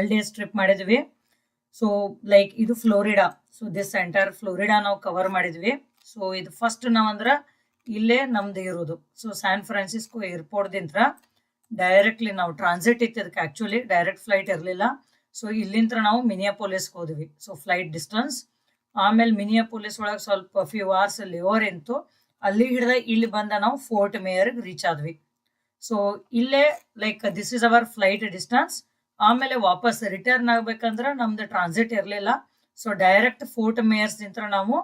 12 days trip ಮಾಡಿದ್ವಿ. So like ಇದು Florida. So this entire Florida ನಾವು ಕವರ್ ಮಾಡಿದ್ವಿ. ಸೊ ಇದು ಫಸ್ಟ್ ನಾವಂದ್ರ ಇಲ್ಲೇ ನಮ್ದು ಇರೋದು. ಸೊ ಸ್ಯಾನ್ ಫ್ರಾನ್ಸಿಸ್ಕೋ ಏರ್ಪೋರ್ಟ್ ದಿಂತ್ರ ಡೈರೆಕ್ಟ್ಲಿ ನಾವು ಟ್ರಾನ್ಸಿಟ್ ಇತ್ತು ಅದಕ್ಕೆ, ಆಕ್ಚುಲಿ ಡೈರೆಕ್ಟ್ ಫ್ಲೈಟ್ ಇರಲಿಲ್ಲ. ಸೊ ಇಲ್ಲಿಂದ ನಾವು ಮಿನಿಯಾಪೋಲಿಸ್ಗೆ ಹೋದ್ವಿ. ಸೊ ಫ್ಲೈಟ್ ಡಿಸ್ಟೆನ್ಸ್, ಆಮೇಲೆ ಮಿನಿಯಾಪೋಲಿಸ್ ಒಳಗೆ ಸ್ವಲ್ಪ ಫ್ಯೂ ಅವರ್ಸ್ ಲೇವರ್ ಇಂತು, ಅಲ್ಲಿ ಹಿಡಿದ ಇಲ್ಲಿ ಬಂದ ನಾವು ಫೋರ್ಟ್ ಮೇಯರ್ಗೆ ರೀಚ್ ಆದ್ವಿ. ಸೊ ಇಲ್ಲೇ like this is our flight distance. ಆಮೇಲೆ ವಾಪಸ್ ರಿಟರ್ನ್ ಆಗ್ಬೇಕಂದ್ರೆ ನಮ್ದು ಟ್ರಾನ್ಸಿಟ್ ಇರಲಿಲ್ಲ. ಸೊ ಡೈರೆಕ್ಟ್ ಫೋರ್ಟ್ ಮೇಯರ್ಸ್ ನಿಂತ್ರ ನಾವು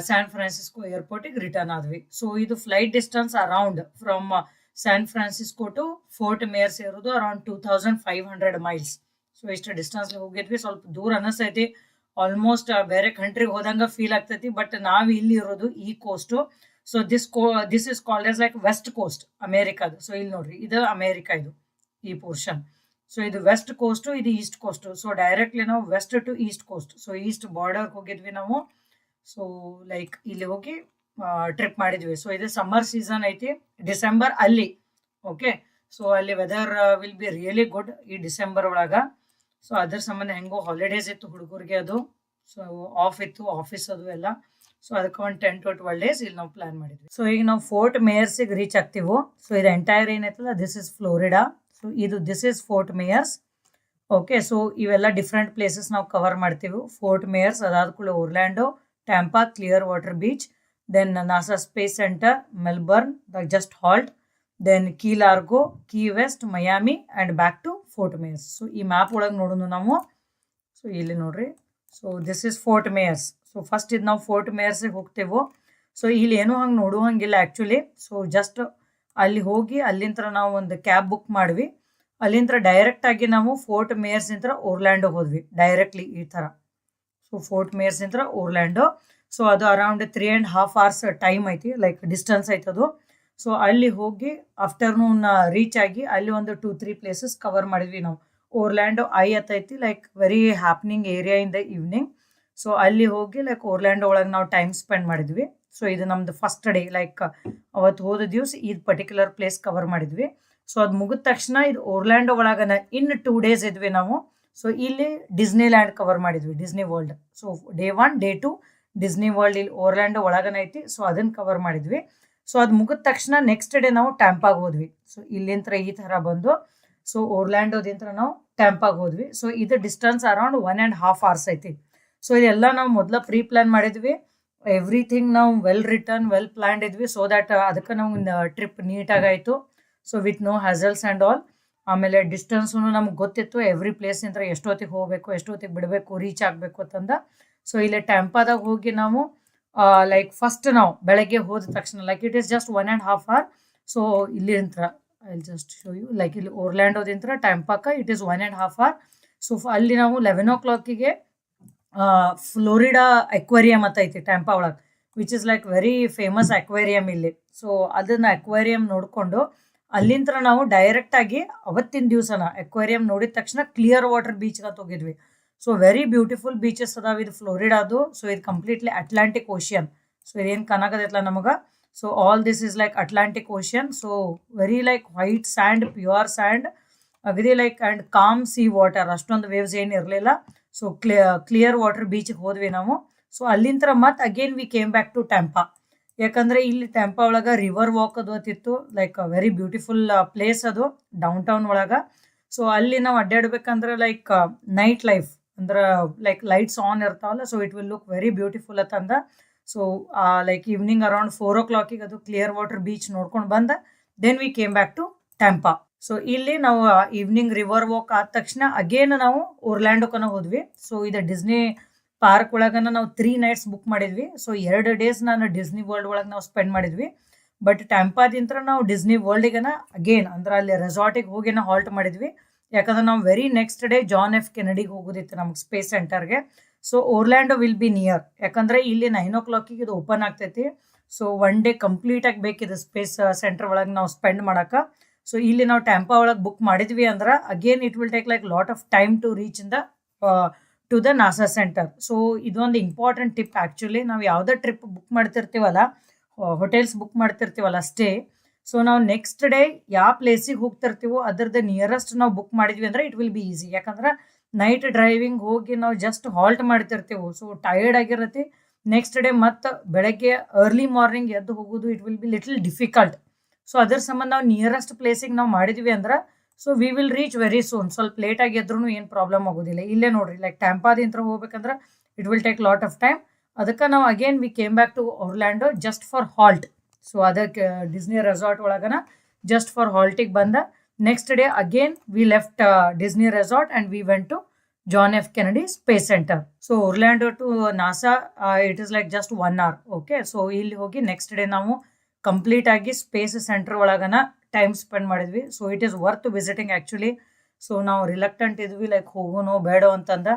ಸ್ಯಾನ್ ಫ್ರಾನ್ಸಿಸ್ಕೋ ಏರ್ಪೋರ್ಟಿಗೆ ರಿಟರ್ನ್ ಆದ್ವಿ. ಸೊ ಇದು flight distance around from San Francisco to Fort Myers ಇರೋದು ಅರೌಂಡ್ 2500 ಮೈಲ್ಸ್. ಸೊ ಇಷ್ಟು ಡಿಸ್ಟೆನ್ಸ್ ಹೋಗಿದ್ವಿ. ಸ್ವಲ್ಪ ದೂರ ಅನಿಸ್ತೈತಿ, ಆಲ್ಮೋಸ್ಟ್ ಬೇರೆ ಕಂಟ್ರಿಗೆ ಹೋದಂಗ ಫೀಲ್ ಆಗ್ತೈತಿ. ಬಟ್ ನಾವು ಇಲ್ಲಿ ಇರೋದು ಈ coast. So this is called as like west coast ಅಮೇರಿಕಾದು. ಸೊ ಇಲ್ಲಿ ನೋಡ್ರಿ, ಇದು ಅಮೇರಿಕಾ, ಇದು ಈ ಪೋರ್ಷನ್. ಸೊ ಇದು ವೆಸ್ಟ್ ಕೋಸ್ಟ್, ಇದು ಈಸ್ಟ್ ಕೋಸ್ಟ್. ಸೊ ಡೈರೆಕ್ಟ್ಲಿ ನಾವು west to east coast, so east border ಹೋಗಿದ್ವಿ ನಾವು. ಸೊ ಲೈಕ್ ಇಲ್ಲಿ ಹೋಗಿ ಟ್ರಿಪ್ ಮಾಡಿದ್ವಿ. ಸೊ ಇದು ಸಮ್ಮರ್ ಸೀಸನ್ ಐತಿ, ಡಿಸೆಂಬರ್ ಅಲ್ಲಿ. ಓಕೆ, ಸೊ ಅಲ್ಲಿ weather will be really good ಈ ಡಿಸೆಂಬರ್ ಒಳಗ. ಸೊ ಅದ್ರ ಸಂಬಂಧ ಹೆಂಗೋ ಹಾಲಿಡೇಸ್ ಇತ್ತು ಹುಡುಗರಿಗೆ, ಅದು ಸೊ ಆಫ್ ಇತ್ತು ಆಫೀಸ್ ಅದು ಎಲ್ಲ. ಸೊ ಅದಕ್ಕೆ ಒಂದು 10 to 12 days ಇಲ್ಲಿ ನಾವು ಪ್ಲಾನ್ ಮಾಡಿದ್ವಿ. ಸೊ ಈಗ ನಾವು ಫೋರ್ಟ್ ಮೇಯರ್ಸಿಗೆ ರೀಚ್ ಆಗ್ತೀವೋ. ಸೊ ಇದು ಎಂಟೈರ್ ಏನೈತಲ್ಲ, ದಿಸ್ ಇಸ್ ಫ್ಲೋರಿಡಾ. ಸೊ ಇದು this is Fort Myers. Okay, so ಇವೆಲ್ಲ ಡಿಫ್ರೆಂಟ್ ಪ್ಲೇಸಸ್ ನಾವು ಕವರ್ ಮಾಡ್ತೀವಿ. ಫೋರ್ಟ್ ಮೇಯರ್ಸ್ ಅದಾದ ಕೂಡ Orlando, Tampa, Clearwater beach, then NASA space centre, Melbourne, just halt, then Key Largo, Key West, Miami and back to Fort Myers. So ಈ map ಒಳಗೆ ನೋಡೋಣ ನಾವು. So ಇಲ್ಲಿ ನೋಡ್ರಿ, so this is Fort Myers. So first ಇದು ನಾವು Fort ಮೇಯರ್ಸಿಗೆ ಹೋಗ್ತೇವೋ. So ಇಲ್ಲಿ ಏನೂ ಹಂಗೆ ನೋಡುವಂಗಿಲ್ಲ ಆ್ಯಕ್ಚುಲಿ. ಸೊ ಜಸ್ಟ್ ಅಲ್ಲಿ ಹೋಗಿ ಅಲ್ಲಿಂದ ನಾವು ಒಂದು ಕ್ಯಾಬ್ ಬುಕ್ ಮಾಡಿದ್ವಿ. ಅಲ್ಲಿಂದ ಡೈರೆಕ್ಟ್ ಆಗಿ ನಾವು ಫೋರ್ಟ್ ಮೇಯರ್ಸ್ ಇಂತ್ರ ಓರ್ಲ್ಯಾಂಡೋ ಹೋದ್ವಿ ಡೈರೆಕ್ಟ್ಲಿ ಈ ಥರ. ಸೊ ಫೋರ್ಟ್ ಮೇಯರ್ಸ್ ಇಂತ್ರ ಓರ್ಲ್ಯಾಂಡೋ. ಸೊ ಅದು ಅರೌಂಡ್ 3.5 hours ಟೈಮ್ ಐತಿ, ಲೈಕ್ ಡಿಸ್ಟೆನ್ಸ್ ಐತದು. ಸೊ ಅಲ್ಲಿ ಹೋಗಿ ಆಫ್ಟರ್ನೂನ್ ರೀಚ್ ಆಗಿ ಅಲ್ಲಿ ಒಂದು 2-3 ಪ್ಲೇಸಸ್ ಕವರ್ ಮಾಡಿದ್ವಿ ನಾವು. ಓರ್ಲ್ಯಾಂಡೋ ಐ ಅತ್ತೈತಿ, like very happening area in the evening. So ಅಲ್ಲಿ ಹೋಗಿ ಲೈಕ್ ಓರ್ಲ್ಯಾಂಡೋ ಒಳಗೆ ನಾವು ಟೈಮ್ ಸ್ಪೆಂಡ್ ಮಾಡಿದ್ವಿ. ಸೊ ಇದು ನಮ್ದು ಫಸ್ಟ್ ಡೇ, ಲೈಕ್ ಅವತ್ತು ಹೋದ ದಿವಸ ಈ ಪರ್ಟಿಕ್ಯುಲರ್ ಪ್ಲೇಸ್ ಕವರ್ ಮಾಡಿದ್ವಿ. ಸೊ ಅದು ಮುಗಿದ ತಕ್ಷಣ ಇದು ಓರ್ಲ್ಯಾಂಡೋ ಒಳಗನ ಇನ್ನು 2 days ಇದ್ವಿ ನಾವು. ಸೊ ಇಲ್ಲಿ ಡಿಸ್ನಿ ಲ್ಯಾಂಡ್ ಕವರ್ ಮಾಡಿದ್ವಿ, Disney world. So day 1 day 2 Disney world ಇಲ್ಲಿ ಓರ್ಲ್ಯಾಂಡೋ ಒಳಗನ ಐತಿ. ಸೊ ಅದನ್ನು ಕವರ್ ಮಾಡಿದ್ವಿ. ಸೊ ಅದು ಮುಗಿದ ತಕ್ಷಣ ನೆಕ್ಸ್ಟ್ ಡೇ ನಾವು ಟ್ಯಾಂಪಾಗೆ ಹೋದ್ವಿ. ಸೊ ಇಲ್ಲಿಂದ ಈ ಥರ ಬಂದು ಸೊ ಓರ್ಲ್ಯಾಂಡೋದಿಂತ್ರ ನಾವು ಟ್ಯಾಂಪಾಗೆ ಹೋದ್ವಿ. ಸೊ ಇದು ಡಿಸ್ಟೆನ್ಸ್ ಅರೌಂಡ್ 1.5 hours ಐತಿ. ಸೊ ಇದೆಲ್ಲ ನಾವು ಮೊದಲ ಪ್ರೀ ಪ್ಲಾನ್ ಮಾಡಿದ್ವಿ. ಎವ್ರಿಥಿಂಗ್ ನಾವು ವೆಲ್ ಪ್ಲಾನ್ಡ್ ಇದ್ವಿ. ಸೊ ದ್ಯಾಟ್ ಅದಕ್ಕೆ ನಾವು ಟ್ರಿಪ್ ನೀಟಾಗಾಯಿತು. So with no hassles and all. ಆಮೇಲೆ ಡಿಸ್ಟೆನ್ಸು ನಮ್ಗೆ ಗೊತ್ತಿತ್ತು, ಎವ್ರಿ ಪ್ಲೇಸಿಂದ ಎಷ್ಟೊತ್ತಿಗೆ ಹೋಗಬೇಕು, ಎಷ್ಟೊತ್ತಿಗೆ ಬಿಡಬೇಕು, ರೀಚ್ ಆಗಬೇಕು ಅಂತಂದ. ಸೊ ಇಲ್ಲಿ ಟ್ಯಾಂಪಾದಾಗ ಹೋಗಿ ನಾವು ಲೈಕ್ ಫಸ್ಟ್ ನಾವು ಬೆಳಗ್ಗೆ ಹೋದ ತಕ್ಷಣ like it is just 1.5 hour. So ಇಲ್ಲಿಂದ I just show you, like ಇಲ್ಲಿ ಓರ್ಲ್ಯಾಂಡೋದಿಂತ್ರ ಟ್ಯಾಂಪಾಕ ಇಟ್ ಈಸ್ 1.5 hour. ಸೊ ಅಲ್ಲಿ ನಾವು 11 o'clock ಫ್ಲೋರಿಡಾ ಅಕ್ವೇರಿಯಂ ಅಂತ ಐತಿ ಟ್ಯಾಂಪಾ ಒಳಗೆ, which is like very famous aquarium ಇಲ್ಲಿ. ಸೊ ಅದನ್ನ ಅಕ್ವೇರಿಯಂ ನೋಡಿಕೊಂಡು ಅಲ್ಲಿಂದ ನಾವು ಡೈರೆಕ್ಟ್ ಆಗಿ ಅವತ್ತಿನ ದಿವಸನ ಅಕ್ವೇರಿಯಂ ನೋಡಿದ ತಕ್ಷಣ ಕ್ಲಿಯರ್ ವಾಟರ್ ಬೀಚ್ಗೆ ಅಂತ ಹೋಗಿದ್ವಿ. ಸೊ ವೆರಿ ಬ್ಯೂಟಿಫುಲ್ ಬೀಚಸ್ ಅದಾವ ಇದು ಫ್ಲೋರಿಡಾದು. ಸೊ ಇದು ಕಂಪ್ಲೀಟ್ಲಿ ಅಟ್ಲಾಂಟಿಕ್ ಓಷಿಯನ್. ಸೊ ಇದೇನು ಕನಕದೈತಲ್ಲ ನಮಗೆ. So all this is like Atlantic Ocean. So very like white sand, pure sand, ಅಗದಿ like and calm sea water, ಅಷ್ಟೊಂದು ವೇವ್ಸ್ ಏನು ಇರಲಿಲ್ಲ. ಸೊ ಕ್ಲಿಯರ್ ವಾಟರ್ ಬೀಚ್ಗೆ ಹೋದ್ವಿ ನಾವು. ಸೊ ಅಲ್ಲಿಂದ ಮತ್ತೆ again we came back to Tampa. ಯಾಕಂದರೆ ಇಲ್ಲಿ ಟ್ಯಾಂಪಾ ಒಳಗೆ ರಿವರ್ ವಾಕ್ ಅದು ಅತ್ತಿತ್ತು, ಲೈಕ್ ವೆರಿ ಬ್ಯೂಟಿಫುಲ್ ಪ್ಲೇಸ್ ಅದು ಡೌನ್ ಟೌನ್ ಒಳಗೆ. ಸೊ ಅಲ್ಲಿ ನಾವು ಅಡ್ಡಾಡ್ಬೇಕಂದ್ರೆ ಲೈಕ್ ನೈಟ್ ಲೈಫ್ ಅಂದ್ರೆ ಲೈಕ್ ಲೈಟ್ಸ್ ಆನ್ ಇರ್ತಾವಲ್ಲ. So it will look very beautiful ಅಂತಂದ. So like evening around 4 o'clock ಅದು ಕ್ಲಿಯರ್ ವಾಟರ್ ಬೀಚ್ ನೋಡ್ಕೊಂಡು ಬಂದ. Then we came back to Tampa. So ಇಲ್ಲಿ ನಾವು ಈವ್ನಿಂಗ್ ರಿವರ್ ವಾಕ್ ಆದ ತಕ್ಷಣ ಅಗೇನ್ ನಾವು ಓರ್ಲ್ಯಾಂಡೋಕನ ಹೋದ್ವಿ. ಸೊ ಇದು ಡಿಸ್ನಿ ಪಾರ್ಕ್ ಒಳಗನ ನಾವು 3 nights ಬುಕ್ ಮಾಡಿದ್ವಿ. ಸೊ 2 days ನಾನು ಡಿಸ್ನಿ ವರ್ಲ್ಡ್ ಒಳಗೆ ನಾವು ಸ್ಪೆಂಡ್ ಮಾಡಿದ್ವಿ. ಬಟ್ ಟ್ಯಾಂಪಾದಿಂತ್ರ ನಾವು ಡಿಸ್ನಿ ವರ್ಲ್ಡಿಗೆನ ಅಗೇನ್ ಅಂದ್ರೆ ಅಲ್ಲಿ ರೆಸಾರ್ಟಿಗೆ ಹೋಗಿನ ಹಾಲ್ಟ್ ಮಾಡಿದ್ವಿ. ಯಾಕಂದ್ರೆ ನಾವು very next day John F ಕೆನಡಿಗೆ ಹೋಗೋದಿತ್ತು ನಮ್ಗೆ ಸ್ಪೇಸ್ ಸೆಂಟರ್ಗೆ. So Orlando will be near, ಯಾಕಂದ್ರೆ ಇಲ್ಲಿ 9 o'clock ಇದು ಓಪನ್ ಆಗ್ತೈತಿ. ಸೊ 1 day ಕಂಪ್ಲೀಟ್ ಆಗಿ ಬೇಕಿದೆ ಸ್ಪೇಸ್ ಸೆಂಟರ್ ಒಳಗೆ ನಾವು ಸ್ಪೆಂಡ್ ಮಾಡಕ್ಕೆ. ಸೊ ಇಲ್ಲಿ ನಾವು ಟ್ಯಾಂಪಾ ಒಳಗೆ ಬುಕ್ ಮಾಡಿದ್ವಿ ಅಂದ್ರೆ again it will take like lot of time to reach in the to the NASA centre. So ಇದೊಂದು ಇಂಪಾರ್ಟೆಂಟ್ ಟಿಪ್ ಆ್ಯಕ್ಚುಲಿ. ನಾವು ಯಾವುದೇ ಟ್ರಿಪ್ ಬುಕ್ ಮಾಡ್ತಿರ್ತೀವಲ್ಲ, ಹೋಟೆಲ್ಸ್ ಬುಕ್ ಮಾಡ್ತಿರ್ತೀವಲ್ಲ ಸ್ಟೇ, ಸೊ ನಾವು ನೆಕ್ಸ್ಟ್ ಡೇ ಯಾವ ಪ್ಲೇಸಿಗೆ ಹೋಗ್ತಿರ್ತೀವೋ ಅದರದ್ದು ನಿಯರೆಸ್ಟ್ ನಾವು ಬುಕ್ ಮಾಡಿದ್ವಿ ಅಂದ್ರೆ ಇಟ್ ವಿಲ್ ಬಿ ಈಸಿ. ಯಾಕಂದ್ರೆ ನೈಟ್ ಡ್ರೈವಿಂಗ್ ಹೋಗಿ ನಾವು ಜಸ್ಟ್ ಹಾಲ್ಟ್ ಮಾಡ್ತಿರ್ತೀವಿ, ಸೊ ಟಯರ್ಡ್ ಆಗಿರತ್ತೆ. ನೆಕ್ಸ್ಟ್ ಡೇ ಮತ್ತೆ ಬೆಳಗ್ಗೆ ಅರ್ಲಿ ಮಾರ್ನಿಂಗ್ ಎದ್ದು ಹೋಗೋದು it will be little difficult. So ಅದ್ರ ಸಂಬಂಧ ನಾವು ನಿಯರೆಸ್ಟ್ ಪ್ಲೇಸಿಗೆ ನಾವು ಮಾಡಿದ್ವಿ ಅಂದ್ರೆ so we will reach very soon. ಸ್ವಲ್ಪ ಲೇಟ್ ಆಗಿ ಎದ್ರೂ ಏನು ಪ್ರಾಬ್ಲಮ್ ಆಗೋದಿಲ್ಲ. ಇಲ್ಲೇ ನೋಡ್ರಿ, ಲೈಕ್ ಟ್ಯಾಂಪಾದಿಂತ್ರ ಹೋಗ್ಬೇಕಂದ್ರೆ it will take lot of time. ಅದಕ್ಕೆ ನಾವು again we came back to Orlando just for halt. So ಅದಕ್ಕೆ ಡಿಸ್ನಿ ರೆಸಾರ್ಟ್ ಒಳಗನ ಜಸ್ಟ್ ಫಾರ್ ಹಾಲ್ಟಿಗೆ ಬಂದ. Next day again we left Disney resort and we went to John F Kennedy space centre. So Orlando to NASA it is like just 1 hour. Okay, so ಇಲ್ಲಿ ಹೋಗಿ next day ನಾವು complete ಆಗಿ space centre ಒಳಗನ time spend ಮಾಡಿದ್ವಿ. So it is worth visiting actually. So ನಾವು reluctant ಇದ್ವಿ, like ಹೋಗೋನೋ ಬೇಡೋ ಅಂತಂದ,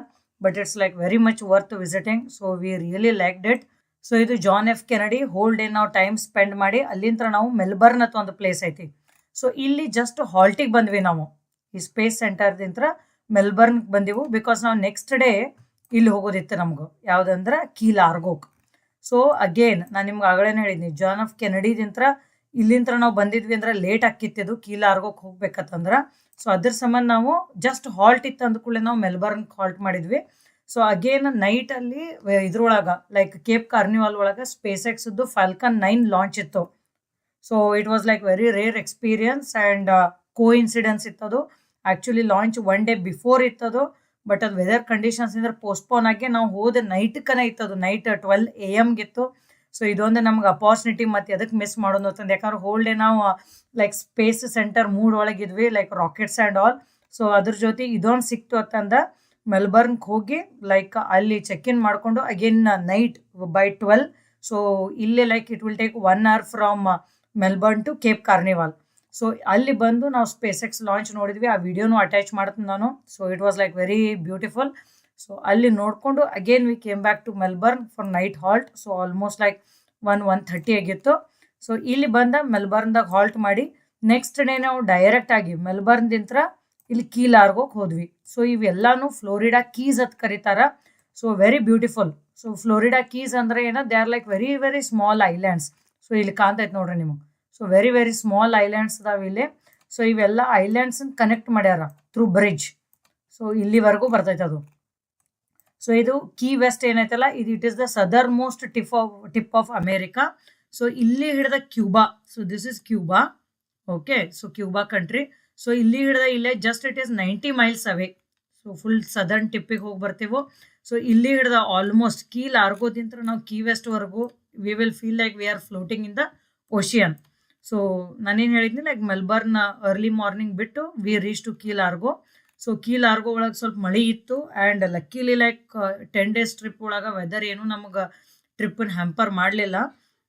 but it's like very much worth visiting. So we really liked it. So ಇದು John F Kennedy whole day ನಾವು time spend ಮಾಡಿ ಅಲ್ಲಿಂದ ನಾವು ಮೆಲ್ಬರ್ನ್ ಅಂತ ಒಂದು ಪ್ಲೇಸ್ ಐತಿ. ಸೊ ಇಲ್ಲಿ ಜಸ್ಟ್ ಹಾಲ್ಟಿಗೆ ಬಂದ್ವಿ ನಾವು ಈ ಸ್ಪೇಸ್ ಸೆಂಟರ್ದಿಂತ್ರ ಮೆಲ್ಬರ್ನ್ ಬಂದಿವು. ಬಿಕಾಸ್ ನಾವು ನೆಕ್ಸ್ಟ್ ಡೇ ಇಲ್ಲಿ ಹೋಗೋದಿತ್ತು ನಮ್ಗೆ, ಯಾವುದಂದ್ರೆ ಕೀ ಲಾರ್ಗೋಕ್. ಸೊ ಅಗೇನ್ ನಾನು ನಿಮ್ಗೆ ಆಗಲೇನೆ ಹೇಳಿದ್ನಿ, ಜಾನ್ ಎಫ್ ಕೆನಡಿದಿಂತ್ರ ಇಲ್ಲಿಂತ್ರ ನಾವು ಬಂದಿದ್ವಿ ಅಂದ್ರೆ ಲೇಟ್ ಆಕ್ಕಿತ್ತಿದ್ದು ಕೀ ಲಾರ್ಗೋಕ್ ಹೋಗ್ಬೇಕಂದ್ರೆ. ಸೊ ಅದ್ರ ಸಂಬಂಧ ನಾವು ಜಸ್ಟ್ ಹಾಲ್ಟ್ ಇತ್ತು ಅಂದ್ಕೂಡಲೇ ನಾವು ಮೆಲ್ಬರ್ನ್ ಹಾಲ್ಟ್ ಮಾಡಿದ್ವಿ. ಸೊ ಅಗೇನ್ ನೈಟ್ ಅಲ್ಲಿ ಇದ್ರೊಳಗ ಲೈಕ್ ಕೇಪ್ ಕಾರ್ನಿವಾಲ್ ಒಳಗ ಸ್ಪೇಸ್ ಎಕ್ಸ್ದು ಫಾಲ್ಕನ್ 9 ಲಾಂಚ್ ಇತ್ತು. So it was like very rare experience and coincidence ಇತ್ತದು. ಆಕ್ಚುಲಿ ಲಾಂಚ್ 1 day ಬಿಫೋರ್ ಇತ್ತದು, ಬಟ್ ಅದು ವೆದರ್ ಕಂಡೀಷನ್ಸ್ ಇಂದ್ರೆ ಪೋಸ್ಟ್ಪೋನ್ ಆಗಿ ನಾವು ಹೋದ ನೈಟ್ಕನ ಇತ್ತದು, ನೈಟ್ 12 AM ಗಿತ್ತು. ಸೊ ಇದೊಂದು ನಮ್ಗೆ ಅಪಾರ್ಚುನಿಟಿ ಮತ್ತೆ ಅದಕ್ಕೆ ಮಿಸ್ ಮಾಡೋದು ಅಂತಂದು. ಯಾಕಂದ್ರೆ ಹೋಲ್ ಡೇ ನಾವು ಲೈಕ್ ಸ್ಪೇಸ್ ಸೆಂಟರ್ ಮೂಡ್ ಒಳಗಿದ್ವಿ, like rockets and all. So ಅದ್ರ ಜೊತೆ ಇದೊಂದು ಸಿಕ್ತು ಅಂತಂದ ಮೆಲ್ಬರ್ನ್ಗೆ ಹೋಗಿ ಲೈಕ್ ಅಲ್ಲಿ ಚೆಕ್ ಇನ್ ಮಾಡಿಕೊಂಡು ಅಗೇನ್ ನೈಟ್ ಬೈ 12. ಸೊ ಇಲ್ಲೇ like it will take 1 hour from Melbourne to Cape Canaveral. So ಅಲ್ಲಿ ಬಂದು ನಾವು ಸ್ಪೇಸ್ ಎಕ್ಸ್ ಲಾಂಚ್ ನೋಡಿದ್ವಿ, ಆ ವಿಡಿಯೋನು ಅಟ್ಯಾಚ್ ಮಾಡ್ತೀನಿ ನಾನು. So it was like very beautiful. So ಅಲ್ಲಿ ನೋಡಿಕೊಂಡು again we came back to Melbourne for night halt. So almost like 1:30 ಆಗಿತ್ತು. ಸೊ ಇಲ್ಲಿ ಬಂದ ಮೆಲ್ಬರ್ನ್ದಾಗ ಹಾಲ್ಟ್ ಮಾಡಿ ನೆಕ್ಸ್ಟ್ ಡೇ ನಾವು ಡೈರೆಕ್ಟ್ ಆಗಿ ಮೆಲ್ಬರ್ನ್ದಿಂತ್ರ ಇಲ್ಲಿ ಕೀ ಲಾರ್ಗೋಕ್ ಹೋದ್ವಿ. ಸೊ ಇವೆಲ್ಲಾನು ಫ್ಲೋರಿಡಾ ಕೀಸ್ ಅಂತ ಕರೀತಾರ. So very beautiful. So Florida keys ಅಂದ್ರೆ ಏನ, they are like very very small islands. So ಇಲ್ಲಿ ಕಾಣ್ತೈತೆ ನೋಡ್ರಿ ನಿಮಗೆ. So very very small islands ಅದಾವ ಇಲ್ಲಿ. ಸೊ ಇವೆಲ್ಲ ಐಲ್ಯಾಂಡ್ಸ್ ಕನೆಕ್ಟ್ ಮಾಡ್ಯಾರ ಥ್ರೂ ಬ್ರಿಡ್ಜ್. ಸೊ ಇಲ್ಲಿವರೆಗೂ ಬರ್ತೈತೆ ಅದು. ಸೊ ಇದು ಕೀ ವೆಸ್ಟ್ ಏನೈತಲ್ಲ, ಇದು it is the southern most tip of America. So ಇಲ್ಲಿ ಹಿಡಿದ Cuba. So this is Cuba. Okay, so Cuba country. So ಇಲ್ಲಿ ಹಿಡಿದ ಇಲ್ಲೇ just it is 90 miles away. So full southern ಟಿಪ್ಪಿಗೆ ಹೋಗಿ ಬರ್ತೀವೋ. ಸೊ ಇಲ್ಲಿ ಹಿಡಿದ ಆಲ್ಮೋಸ್ಟ್ ಕೀ ಲಾರ್ಗೋದಿಂತ್ರ ನಾವು ಕೀ ವೆಸ್ಟ್ವರೆಗೂ we will feel like we are floating in the ocean. So ನಾನೇನು ಹೇಳಿದ್ನಿ, ಲೈಕ್ ಮೆಲ್ಬರ್ನ್ ಅರ್ಲಿ ಮಾರ್ನಿಂಗ್ ಬಿಟ್ಟು we reach to Key Largo. So Key Largo ಒಳಗೆ ಸ್ವಲ್ಪ ಮಳೆ ಇತ್ತು and luckily like 10 days trip ಒಳಗೆ ವೆದರ್ ಏನು ನಮಗೆ ಟ್ರಿಪ್ಪನ್ನು ಹ್ಯಾಂಪರ್ ಮಾಡಲಿಲ್ಲ.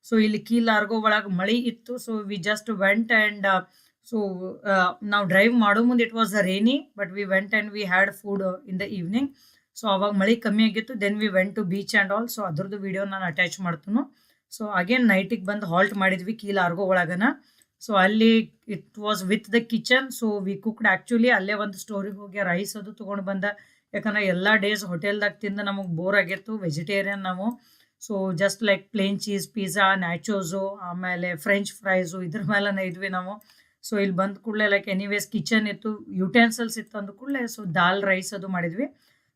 ಸೊ ಇಲ್ಲಿ ಕೀ ಲಾರ್ಗೋ ಒಳಗೆ ಮಳೆ ಇತ್ತು. So we just went and so ನಾವು ಡ್ರೈವ್ ಮಾಡೋ ಮುಂದೆ it was rainy, but we went and we had food in the evening. So ಅವಾಗ ಮಳೆ ಕಮ್ಮಿ ಆಗಿತ್ತು. Then we went to beach and all. So ಅದ್ರದ್ದು ವಿಡಿಯೋ ನಾನು ಅಟ್ಯಾಚ್ ಮಾಡ್ತೀನಿ. ಸೊ ಅಗೇನ್ ನೈಟಿಗೆ ಬಂದು ಹಾಲ್ಟ್ ಮಾಡಿದ್ವಿ ಕೀ ಲಾರ್ಗೋ ಒಳಗನ. ಸೊ ಅಲ್ಲಿ it was with the kitchen. So we cooked actually ಅಲ್ಲೇ ಒಂದು ಸ್ಟೋರಿಗೆ ಹೋಗಿ ರೈಸ್ ಅದು ತೊಗೊಂಡು ಬಂದ. ಯಾಕಂದ್ರೆ ಎಲ್ಲ ಡೇಸ್ ಹೋಟೆಲ್ದಾಗ ತಿಂದು ನಮಗೆ ಬೋರ್ ಆಗಿತ್ತು, ವೆಜಿಟೇರಿಯನ್ ನಾವು. So just like plain cheese pizza, nachos, ಆಮೇಲೆ ಫ್ರೆಂಚ್ ಫ್ರೈಸು ಇದ್ರ ಮೇಲೆನೇ ಇದ್ವಿ ನಾವು. ಸೊ ಇಲ್ಲಿ ಬಂದ ಕೂಡಲೇ ಲೈಕ್ ಎನಿವೇಸ್ ಕಿಚನ್ ಇತ್ತು, ಯುಟೆನ್ಸಲ್ಸ್ ಇತ್ತು ಅಂದ ಕೂಡಲೇ ಸೊ ದಾಲ್ ರೈಸ್ ಅದು ಮಾಡಿದ್ವಿ.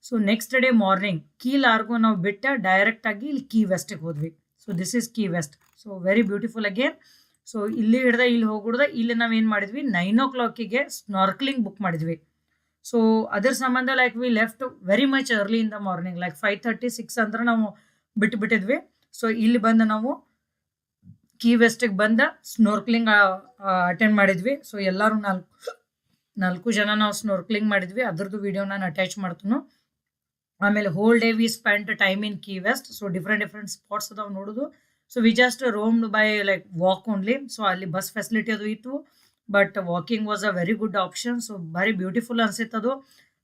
So next day morning Key Largo ನಾವು ಬಿಟ್ಟ ಡೈರೆಕ್ಟ್ ಆಗಿ ಇಲ್ಲಿ ಕೀ ವೆಸ್ಟಿಗೆ ಹೋದ್ವಿ. So this is Key West. So very beautiful again. So ಇಲ್ಲಿ ಹಿಡ್ದ ಇಲ್ಲಿ ಹೋಗ್ಬಿಡ್ದ. ಇಲ್ಲಿ ನಾವೇನು ಮಾಡಿದ್ವಿ, 9 o'clock ಸ್ನಾರ್ಕ್ಲಿಂಗ್ ಬುಕ್ ಮಾಡಿದ್ವಿ. ಸೊ ಅದ್ರ ಸಂಬಂಧ like we left very much early in the morning, like 5:36 ಅಂದ್ರೆ ನಾವು ಬಿಟ್ಟಿದ್ವಿ. ಸೊ ಇಲ್ಲಿ ಬಂದು ನಾವು ಕೀ ವೆಸ್ಟಿಗೆ ಬಂದ ಸ್ನೋರ್ಕ್ಲಿಂಗ್ ಅಟೆಂಡ್ ಮಾಡಿದ್ವಿ. ಸೊ ಎಲ್ಲರೂ 4 ಜನ ನಾವು ಸ್ನೋರ್ಕ್ಲಿಂಗ್ ಮಾಡಿದ್ವಿ. ಅದ್ರದ್ದು ವಿಡಿಯೋ ನಾನು ಅಟ್ಯಾಚ್ ಮಾಡ್ತೀನಿ. ಆಮೇಲೆ whole day we spend time in Key West. So different spots ಅದಾವೆ ನೋಡೋದು. So we just roamed by like walk only. So ಅಲ್ಲಿ ಬಸ್ ಫೆಸಿಲಿಟಿ ಅದು ಇತ್ತು, but walking was a very good option. So ಭಾರಿ beautiful ಅನ್ಸಿತ್ತದು.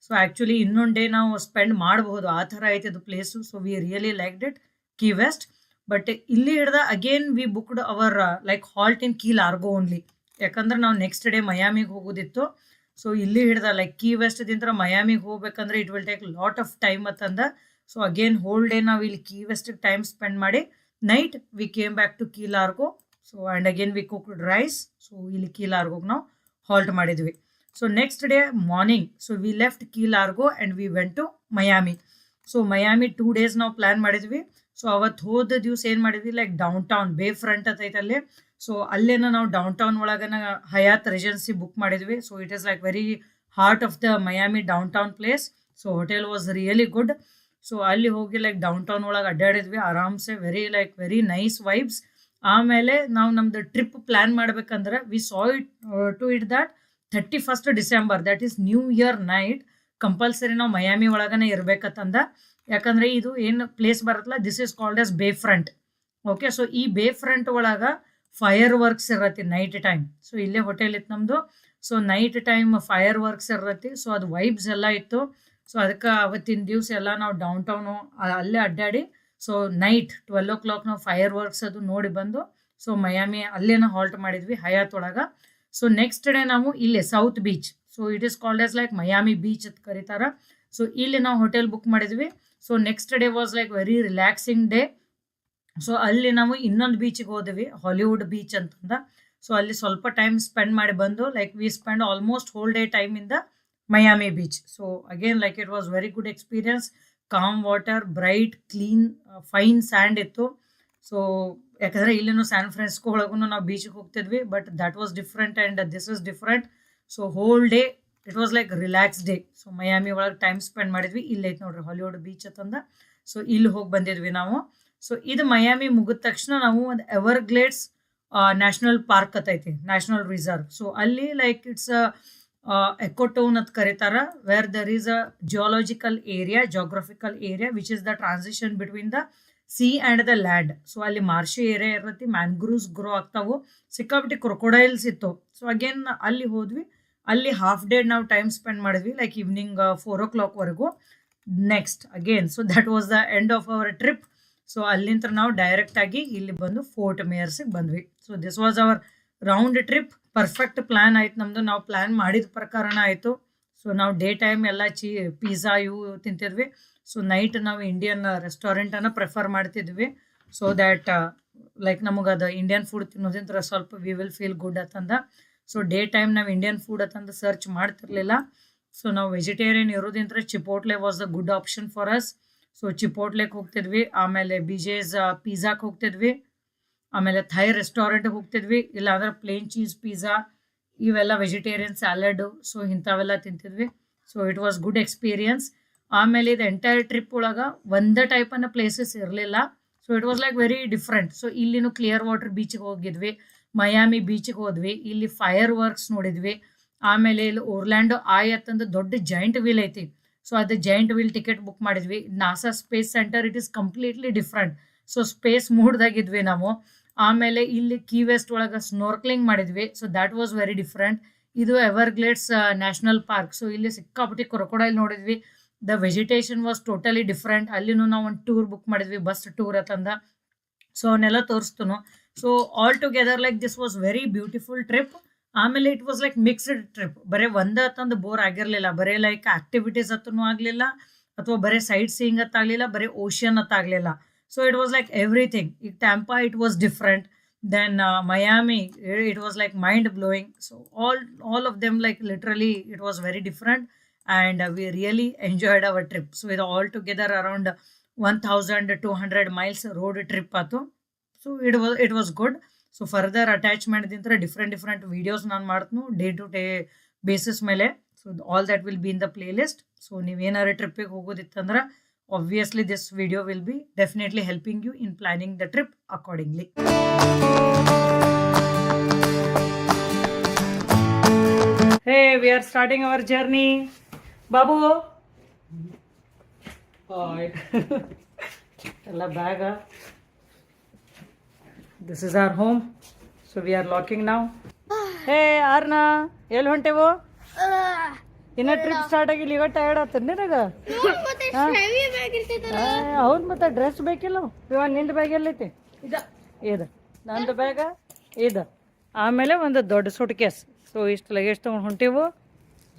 So actually ಇನ್ನೊಂದು day ನಾವು spend ಮಾಡಬಹುದು, ಆ ಥರ ಐತೆ ಅದು place. So we really liked it Key West. But ಇಲ್ಲಿ ಹಿಡ್ದ again we booked our like halt in Key Largo only. ಯಾಕಂದ್ರೆ ನಾವು ನೆಕ್ಸ್ಟ್ ಡೇ ಮಯಾಮಿಗೆ ಹೋಗೋದಿತ್ತು. ಸೊ ಇಲ್ಲಿ ಹಿಡ್ದ ಲೈಕ್ ಕೀ ವೆಸ್ಟ್ದಿಂತ ಮಯಾಮಿಗೆ ಹೋಗ್ಬೇಕಂದ್ರೆ it will take lot of time ಅಂತಂದ. ಸೊ ಅಗೇನ್ ಹೋಲ್ ಡೇ ನಾವು ಇಲ್ಲಿ ಕೀ ವೆಸ್ಟಿಗೆ ಟೈಮ್ ಸ್ಪೆಂಡ್ ಮಾಡಿ night we came back to Key Largo so and again we cooked rice. So ಇಲ್ಲಿ ಕೀ ಲಾರ್ಗೋಗೆ ನಾವು ಹಾಲ್ಟ್ ಮಾಡಿದ್ವಿ. So next day morning so we left Key Largo and we went to ಮಯಾಮಿ. So Miami 2 days ನಾವು plan ಮಾಡಿದ್ವಿ. ಸೊ ಅವತ್ತು ಹೋದ ದಿವಸ ಏನು ಮಾಡಿದ್ವಿ, like downtown bay front ಐತೆ ಅಲ್ಲಿ. ಸೊ ಅಲ್ಲೇನ ನಾವು ಡೌನ್ ಟೌನ್ ಒಳಗನ ಹಯಾತ್ ರೆಜೆನ್ಸಿ ಬುಕ್ ಮಾಡಿದ್ವಿ. So it is like very heart of the Miami downtown place. So hotel was really good. So ಅಲ್ಲಿ ಹೋಗಿ ಲೈಕ್ ಡೌನ್ ಟೌನ್ ಒಳಗೆ ಅಡ್ಡಾಡಿದ್ವಿ ಆರಾಮ್ಸೆ. Very nice vibes. ಆಮೇಲೆ ನಾವು ನಮ್ದು ಟ್ರಿಪ್ ಪ್ಲ್ಯಾನ್ ಮಾಡ್ಬೇಕಂದ್ರೆ we saw it to it that 31st December, that is new year night compulsory ನಾವು ಮಯಾಮಿ ಒಳಗನೆ ಇರ್ಬೇಕಂತಂದ. ಯಾಕಂದ್ರೆ ಇದು ಏನು ಪ್ಲೇಸ್ ಬರುತ್ತಲ್ಲ, ದಿಸ್ ಈಸ್ ಕಾಲ್ಡ್ ಎಸ್ ಬೇ ಫ್ರಂಟ್. ಓಕೆ, ಸೊ ಈ ಬೇ ಫ್ರಂಟ್ ಒಳಗೆ ಫೈರ್ ವರ್ಕ್ಸ್ ಇರತ್ತೆ ನೈಟ್ ಟೈಮ್. ಸೊ ಇಲ್ಲೇ ಹೋಟೆಲ್ ಇತ್ತು ನಮ್ಮದು. So night time fire works ಇರತ್ತೆ. ಸೊ ಅದು ವೈಬ್ಸ್ ಎಲ್ಲ ಇತ್ತು. ಸೊ ಅದಕ್ಕೆ ಅವತ್ತಿನ ದಿವಸ ಎಲ್ಲ ನಾವು ಡೌನ್ ಟೌನು ಅಲ್ಲೇ ಅಡ್ಡಾಡಿ ಸೊ ನೈಟ್ 12 o'clock ನಾವು ಫೈರ್ ವರ್ಕ್ಸ್ ಅದು ನೋಡಿ ಬಂದು ಸೊ ಮಯಾಮಿ ಅಲ್ಲೇನ ಹಾಲ್ಟ್ ಮಾಡಿದ್ವಿ ಹಯಾತ್ ಒಳಗೆ. ಸೊ ನೆಕ್ಸ್ಟ್ ಡೇ ನಾವು ಇಲ್ಲೇ south beach, so it is called as like Miami beach ಅಂತ ಕರೀತಾರ. ಸೊ ಇಲ್ಲಿ ನಾವು ಹೋಟೆಲ್ ಬುಕ್ ಮಾಡಿದ್ವಿ. So next day was like very relaxing day. So ಅಲ್ಲಿ ನಾವು ಇನ್ನೊಂದು ಬೀಚಿಗೆ ಹೋದ್ವಿ, ಹಾಲಿವುಡ್ ಬೀಚ್ ಅಂತಂದ. ಸೊ ಅಲ್ಲಿ ಸ್ವಲ್ಪ ಟೈಮ್ ಸ್ಪೆಂಡ್ ಮಾಡಿ ಬಂದು like we spend almost whole day time in the Miami beach. So again like it was very good experience. Calm water, bright, clean, fine sand ಇತ್ತು. ಸೊ ಯಾಕಂದರೆ ಇಲ್ಲಿನೂ San Francisco ಒಳಗೂ ನಾವು ಬೀಚಿಗೆ ಹೋಗ್ತಿದ್ವಿ, but that was different and this is different. So whole day it was like relax day. So Miami ಒಳಗೆ time spend ಮಾಡಿದ್ವಿ. ಇಲ್ಲೈತೆ ನೋಡ್ರಿ ಹಾಲಿವುಡ್ ಬೀಚ್ ಅಂತಂದ. ಸೊ ಇಲ್ಲಿ ಹೋಗಿ ಬಂದಿದ್ವಿ ನಾವು. ಸೊ ಇದು ಮಯಾಮಿ ಮುಗಿದ ತಕ್ಷಣ ನಾವು ಒಂದು ಎವರ್ಗ್ಲೇಡ್ಸ್ ನ್ಯಾಷನಲ್ ಪಾರ್ಕ್ ಐತಿ, ನ್ಯಾಷನಲ್ ರಿಸರ್ವ್. ಸೊ ಅಲ್ಲಿ ಲೈಕ್ ಇಟ್ಸ್ ಎಕೋಟೋನ್ ಅಂತ ಕರೀತಾರ, where there is a geological area, geographical area which is the transition between the sea and the land. So ಅಲ್ಲಿ ಮಾರ್ಷಿ ಏರಿಯಾ ಇರತ್ತೆ, ಮ್ಯಾಂಗ್ರೂವ್ಸ್ ಗ್ರೋ ಆಗ್ತಾವು, ಸಿಕ್ಕಾಪಟ್ಟಿ crocodiles ಇತ್ತು. So again ಅಲ್ಲಿ ಹೋದ್ವಿ. ಅಲ್ಲಿ ಹಾಫ್ ಡೇ ನಾವು ಟೈಮ್ ಸ್ಪೆಂಡ್ ಮಾಡಿದ್ವಿ, ಲೈಕ್ ಈವ್ನಿಂಗ್ 4 o'clock ವರೆಗೂ. Next again so that was the end of our trip. So ಅಲ್ಲಿಂದ ನಾವು ಡೈರೆಕ್ಟ್ ಆಗಿ ಇಲ್ಲಿ ಬಂದು ಫೋರ್ಟ್ ಮೇಯರ್ಸಿಗೆ ಬಂದ್ವಿ. So this was our round trip. Perfect plan ಆಯ್ತು ನಮ್ಮದು. ನಾವು ಪ್ಲ್ಯಾನ್ ಮಾಡಿದ ಪ್ರಕಾರನ ಆಯಿತು. ಸೊ ನಾವು ಡೇ ಟೈಮ್ ಎಲ್ಲ ಪಿಜ್ಜಾ ಇವು ತಿಂತಿದ್ವಿ. ಸೊ ನೈಟ್ ನಾವು ಇಂಡಿಯನ್ ರೆಸ್ಟೋರೆಂಟನ್ನು ಪ್ರಿಫರ್ ಮಾಡ್ತಿದ್ವಿ. ಸೊ ದ್ಯಾಟ್ ಲೈಕ್ ನಮಗೆ ಅದು ಇಂಡಿಯನ್ ಫುಡ್ ತಿನ್ನೋದ್ರಿಂದ ಸ್ವಲ್ಪ ವಿ ವಿಲ್ ಫೀಲ್ ಗುಡ್ ಅಂತಂದ. ಸೊ ಡೇ ಟೈಮ್ ನಾವು ಇಂಡಿಯನ್ ಫುಡ್ ಅಂತಂದು ಸರ್ಚ್ ಮಾಡ್ತಿರ್ಲಿಲ್ಲ. ಸೊ ನಾವು ವೆಜಿಟೇರಿಯನ್ ಇರೋದ್ರಿಂದ Chipotle was the good option for us. So ಚಿಪೋಟ್ಲೆಗೆ ಹೋಗ್ತಿದ್ವಿ, ಆಮೇಲೆ ಬಿಜೇಸ್ ಪಿಜ್ಜಾಕ್ಕೆ ಹೋಗ್ತಿದ್ವಿ, ಆಮೇಲೆ ಥೈ ರೆಸ್ಟೋರೆಂಟ್ಗೆ ಹೋಗ್ತಿದ್ವಿ. ಇಲ್ಲಾಂದ್ರೆ ಪ್ಲೇನ್ ಚೀಸ್ ಪಿಜ್ಜಾ, ಇವೆಲ್ಲ ವೆಜಿಟೇರಿಯನ್ ಸ್ಯಾಲಡು, ಸೊ ಇಂಥವೆಲ್ಲ ತಿಂತಿದ್ವಿ. So it was good experience. ಆಮೇಲೆ ಇದು ಎಂಟೈರ್ ಟ್ರಿಪ್ ಒಳಗೆ ಒಂದೇ ಟೈಪನ್ನ ಪ್ಲೇಸಸ್ ಇರಲಿಲ್ಲ. So it was like very different. So ಇಲ್ಲಿನೂ ಕ್ಲಿಯರ್ ವಾಟರ್ ಬೀಚಿಗೆ ಹೋಗಿದ್ವಿ, ಮಯಾಮಿ ಬೀಚಿಗೆ ಹೋದ್ವಿ, ಇಲ್ಲಿ ಫೈರ್ ವರ್ಕ್ಸ್ ನೋಡಿದ್ವಿ. ಆಮೇಲೆ ಇಲ್ಲಿ ಓರ್ಲ್ಯಾಂಡೋ ಅಂತಂದು ದೊಡ್ಡ ಜಾಯಿಂಟ್ ವೀಲ್ ಐತಿ. ಸೊ ಅದು ಜಾಯಿಂಟ್ ವೀಲ್ ಟಿಕೆಟ್ ಬುಕ್ ಮಾಡಿದ್ವಿ. NASA space centre it is completely different. So space ಮೂಡ್ದಾಗಿದ್ವಿ ನಾವು. ಆಮೇಲೆ ಇಲ್ಲಿ ಕೀ ವೆಸ್ಟ್ ಒಳಗೆ ಸ್ನೋರ್ಕ್ಲಿಂಗ್ ಮಾಡಿದ್ವಿ. So that was very different. ಇದು ಎವರ್ಗ್ಲೇಡ್ಸ್ ನ್ಯಾಷನಲ್ ಪಾರ್ಕ್. ಸೊ ಇಲ್ಲಿ ಸಿಕ್ಕಾಪಟ್ಟಿ ಕ್ರೊಕೊಡೈಲ್ ನೋಡಿದ್ವಿ. The vegetation was totally different. ಅಲ್ಲಿನೂ ನಾವು ಒಂದು ಟೂರ್ ಬುಕ್ ಮಾಡಿದ್ವಿ, ಬಸ್ ಟೂರ್ ಅಂತಂದ. ಸೊ ಅವನ್ನೆಲ್ಲ ತೋರಿಸ್ತನು. So all together like this was very beautiful trip. ಆಮೇಲೆ it was like mixed trip. ಬರೀ ಒಂದೇ ತಂದು ಬೋರ್ ಆಗಿರಲಿಲ್ಲ. ಬರೀ ಲೈಕ್ ಆಕ್ಟಿವಿಟೀಸ್ ಹತ್ತೂ ಆಗಲಿಲ್ಲ, ಅಥವಾ ಬರೀ ಸೈಟ್ ಸೀಯಿಂಗ್ ಹತ್ತಾಗಲಿಲ್ಲ, ಬರೀ ಓಷನ್ ಹತ್ತಾಗಲಿಲ್ಲ. So it was like everything. ಈಗ Tampa it was different. Then Miami it was like mind blowing. So all of them like literally it was very different and we really enjoyed our trip. So ಇದು all together around 1200 miles road trip ಆಯ್ತು. So it was good. So further ಅಟ್ಯಾಚ್ಮೆಂಟ್ದಿಂತ different videos ನಾನು ಮಾಡ್ತೀನಿ day to day basis ಮೇಲೆ. So all that will B in the playlist. So ನೀವೇನಾರು ಟ್ರಿಪ್ಪಿಗೆ ಹೋಗೋದಿತ್ತಂದ್ರೆ obviously this video will be definitely helping you in planning the trip accordingly. Hey, we are starting our journey. Babu. Hi. Ella bag. This is our home. So we are locking now. Hey, Arna. ಎಲ್ಲಿ ಹೊಂಟೆವು? ಇನ್ನ trip start ಆಗಿಲ್ಲ, ಈಗ tired ಆಗ್ತದೆ ನಿನಗ? ಹೌದು, ಮತ್ತೆ dress ಬೇಕಿಲ್ಲ. ಇವಾಗ ನಿಂದ ಬ್ಯಾಗ್ ಎಲ್ಲೈತಿ? ಇದು ನಂದು ಬ್ಯಾಗ ಇದು, ಆಮೇಲೆ ಒಂದು ದೊಡ್ಡ ಸೂಟ್ ಕೇಸ್. ಸೊ ಇಷ್ಟು ಲಗೇಜ್ ತೊಗೊಂಡು ಹೊಂಟೇವು.